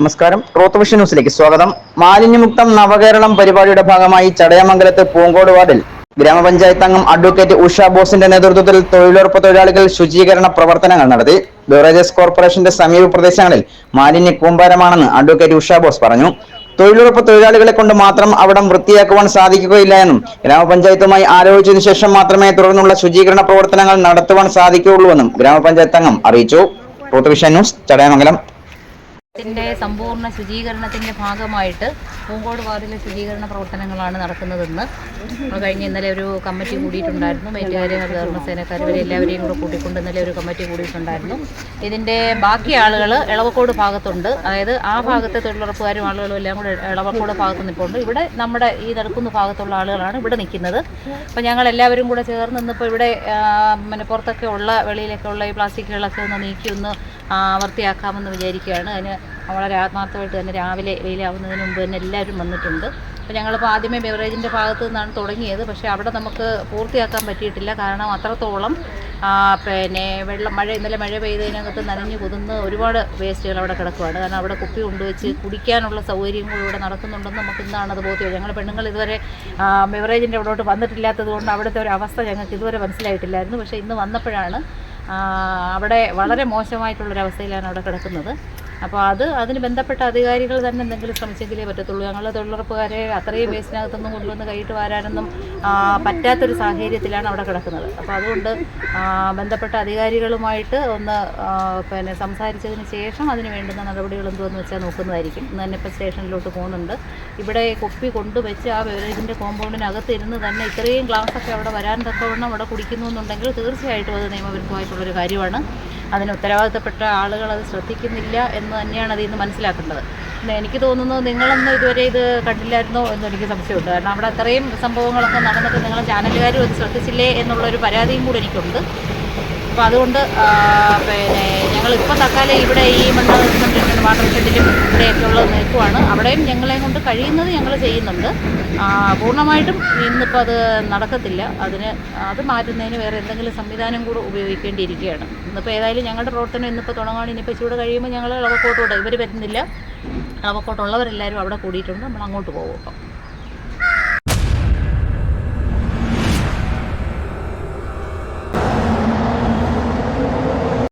നമസ്കാരം. Truth vision ന്യൂസിലേക്ക് സ്വാഗതം. മാലിന്യമുക്തം നവകേരളം പരിപാടിയുടെ ഭാഗമായി ചടയമംഗലത്ത് പൂങ്കോട് വാർഡിൽ ഗ്രാമപഞ്ചായത്ത് അംഗം അഡ്വക്കേറ്റ് ഉഷ ബോസിന്റെ നേതൃത്വത്തിൽ തൊഴിലുറപ്പ് തൊഴിലാളികൾ ശുചീകരണ പ്രവർത്തനങ്ങൾ നടത്തി. ബിവറേജസ് കോർപ്പറേഷന്റെ സമീപ പ്രദേശങ്ങളിൽ മാലിന്യ കൂമ്പാരമാണെന്ന് അഡ്വക്കേറ്റ് ഉഷ ബോസ് പറഞ്ഞു. തൊഴിലുറപ്പ് തൊഴിലാളികളെ കൊണ്ട് മാത്രം അവിടം വൃത്തിയാക്കുവാൻ സാധിക്കുകയില്ല എന്നും ഗ്രാമപഞ്ചായത്തുമായി ആലോചിച്ചതിനു ശേഷം മാത്രമേ തുടർന്നുള്ള ശുചീകരണ പ്രവർത്തനങ്ങൾ നടത്തുവാൻ സാധിക്കുകയുള്ളൂവെന്നും ഗ്രാമപഞ്ചായത്ത് അംഗം അറിയിച്ചു. Truth vision news, Chadayamangalam. ത്തിന്റെ സമ്പൂർണ്ണ ശുചീകരണത്തിന്റെ ഭാഗമായിട്ട് പൂങ്കോട് വാർഡിലെ ശുചീകരണ പ്രവർത്തനങ്ങളാണ് നടക്കുന്നതെന്ന് കഴിഞ്ഞ ഇന്നലെ ഒരു കമ്മിറ്റി കൂടിയിട്ടുണ്ടായിരുന്നു. മേറ്റുകാർ, ഹരിതകർമ്മസേനക്കാർ ഇവരെ എല്ലാവരെയും കൂടെ കൂട്ടിക്കൊണ്ട് ഇന്നലെ ഒരു കമ്മിറ്റി കൂടിയിട്ടുണ്ടായിരുന്നു. ഇതിൻ്റെ ബാക്കി ആളുകൾ എളവക്കോട് ഭാഗത്തുണ്ട്. അതായത് ആ ഭാഗത്തെ തൊഴിലുറപ്പുകാരും ആളുകളും എല്ലാം കൂടെ എളവക്കോട് ഭാഗത്ത് നിൽപ്പുണ്ട്. ഇവിടെ നമ്മുടെ ഈ നടക്കുന്ന ഭാഗത്തുള്ള ആളുകളാണ് ഇവിടെ നിൽക്കുന്നത്. അപ്പോൾ ഞങ്ങൾ എല്ലാവരും കൂടെ ചേർന്ന് നിന്നിപ്പോൾ ഇവിടെ പുറത്തൊക്കെ ഉള്ള വെളിയിലൊക്കെ ഉള്ള ഈ പ്ലാസ്റ്റിക്കുകളൊക്കെ ഒന്ന് നീക്കി ഒന്ന് വൃത്തിയാക്കാമെന്ന് വിചാരിക്കുകയാണ്. അതിന് വളരെ ആത്മാർത്ഥമായിട്ട് തന്നെ രാവിലെ വെയിലാവുന്നതിന് മുമ്പ് തന്നെ എല്ലാവരും വന്നിട്ടുണ്ട്. അപ്പോൾ ഞങ്ങളിപ്പോൾ ആദ്യമേ ബെവറേജിൻ്റെ ഭാഗത്തു നിന്നാണ് തുടങ്ങിയത്. പക്ഷേ അവിടെ നമുക്ക് പൂർത്തിയാക്കാൻ പറ്റിയിട്ടില്ല. കാരണം അത്രത്തോളം ഇന്നലെ മഴ പെയ്തതിനകത്ത് നനഞ്ഞ് കുതിർന്ന് ഒരുപാട് വേസ്റ്റുകൾ അവിടെ കിടക്കുകയാണ്. കാരണം അവിടെ കുപ്പി കൊണ്ടുവച്ച് കുടിക്കാനുള്ള സൗകര്യം കൂടി ഇവിടെ നടക്കുന്നുണ്ടെന്ന് നമുക്ക് ഇന്നാണ് അത് ബോധ്യം. ഞങ്ങൾ പെണ്ണുങ്ങൾ ഇതുവരെ ബെവറേജിൻ്റെ അവിടോട്ട് വന്നിട്ടില്ലാത്തത് കൊണ്ട് അവിടുത്തെ ഒരു അവസ്ഥ ഞങ്ങൾക്ക് ഇതുവരെ മനസ്സിലായിട്ടില്ലായിരുന്നു. പക്ഷേ ഇന്ന് വന്നപ്പോഴാണ് അവിടെ വളരെ മോശമായിട്ടുള്ളൊരവസ്ഥയിലാണ് അവിടെ കിടക്കുന്നത്. അപ്പോൾ അതിന് ബന്ധപ്പെട്ട അധികാരികൾ തന്നെ എന്തെങ്കിലും ശ്രമിച്ചെങ്കിലേ പറ്റത്തുള്ളൂ. ഞങ്ങൾ തൊഴിലുറപ്പുകാരെ അത്രയും വേസ്റ്റിനകത്തൊന്നും കൊണ്ടുവന്ന് കൈയിട്ട് വരാനൊന്നും പറ്റാത്തൊരു സാഹചര്യത്തിലാണ് അവിടെ കിടക്കുന്നത്. അപ്പോൾ അതുകൊണ്ട് ബന്ധപ്പെട്ട അധികാരികളുമായിട്ട് ഒന്ന് സംസാരിച്ചതിന് ശേഷം അതിന് വേണ്ടുന്ന നടപടികൾ എന്തുവെന്ന് വെച്ചാൽ നോക്കുന്നതായിരിക്കും. ഇന്ന് തന്നെ ഇപ്പോൾ സ്റ്റേഷനിലോട്ട് പോകുന്നുണ്ട്. ഇവിടെ കുപ്പി കൊണ്ടുവച്ച് ആ ബെവറേജിൻ്റെ കോമ്പൗണ്ടിനകത്ത് ഇരുന്ന് തന്നെ ഇത്രയും ഗ്ലാസ്സൊക്കെ അവിടെ വരാൻ തക്കവണ്ണം അവിടെ കുടിക്കുന്നു എന്നുണ്ടെങ്കിൽ തീർച്ചയായിട്ടും അത് നിയമവിരുദ്ധമായിട്ടുള്ളൊരു കാര്യമാണ്. അതിന് ഉത്തരവാദിത്തപ്പെട്ട ആളുകൾ അത് ശ്രദ്ധിക്കുന്നില്ല എന്ന് തന്നെയാണ് അതിൽ നിന്ന് മനസ്സിലാക്കേണ്ടത്. പിന്നെ എനിക്ക് തോന്നുന്നു നിങ്ങളൊന്നും ഇതുവരെ ഇത് കണ്ടില്ലായിരുന്നോ എന്നും എനിക്ക് സംശയമുണ്ട്. കാരണം അവിടെ അത്രയും സംഭവങ്ങളൊക്കെ നടന്നിട്ട് നിങ്ങൾ ചാനലുകാരും അത് ശ്രദ്ധിച്ചില്ലേ എന്നുള്ളൊരു പരാതിയും കൂടി എനിക്കുണ്ട്. അപ്പോൾ അതുകൊണ്ട് ഞങ്ങളിപ്പോൾ തൽക്കാലം ഇവിടെ ഈ മണ്ണ് വാട്ടർ ഷെഡിലും ഇവിടെയൊക്കെ ഉള്ളത് നിൽക്കുവാണ്. അവിടെയും ഞങ്ങളെയും കൊണ്ട് കഴിയുന്നത് ഞങ്ങൾ ചെയ്യുന്നുണ്ട്. പൂർണ്ണമായിട്ടും ഇന്നിപ്പോൾ അത് നടക്കത്തില്ല. അത് മാറ്റുന്നതിന് വേറെ എന്തെങ്കിലും സംവിധാനം കൂടെ ഉപയോഗിക്കേണ്ടിയിരിക്കുകയാണ്. ഇന്നിപ്പോൾ ഏതായാലും ഞങ്ങളുടെ പ്രവർത്തനം ഇന്നിപ്പോൾ തുടങ്ങുകയാണ്. ഇനിയിപ്പോൾ ഇച്ചിരി കഴിയുമ്പോൾ ഞങ്ങൾ ഇളവക്കോട്ടോട്ട് ഇവർ വരുന്നില്ല. ഇളവക്കോട്ടുള്ളവരെല്ലാവരും അവിടെ കൂടിയിട്ടുണ്ട്. നമ്മൾ അങ്ങോട്ട് പോകും.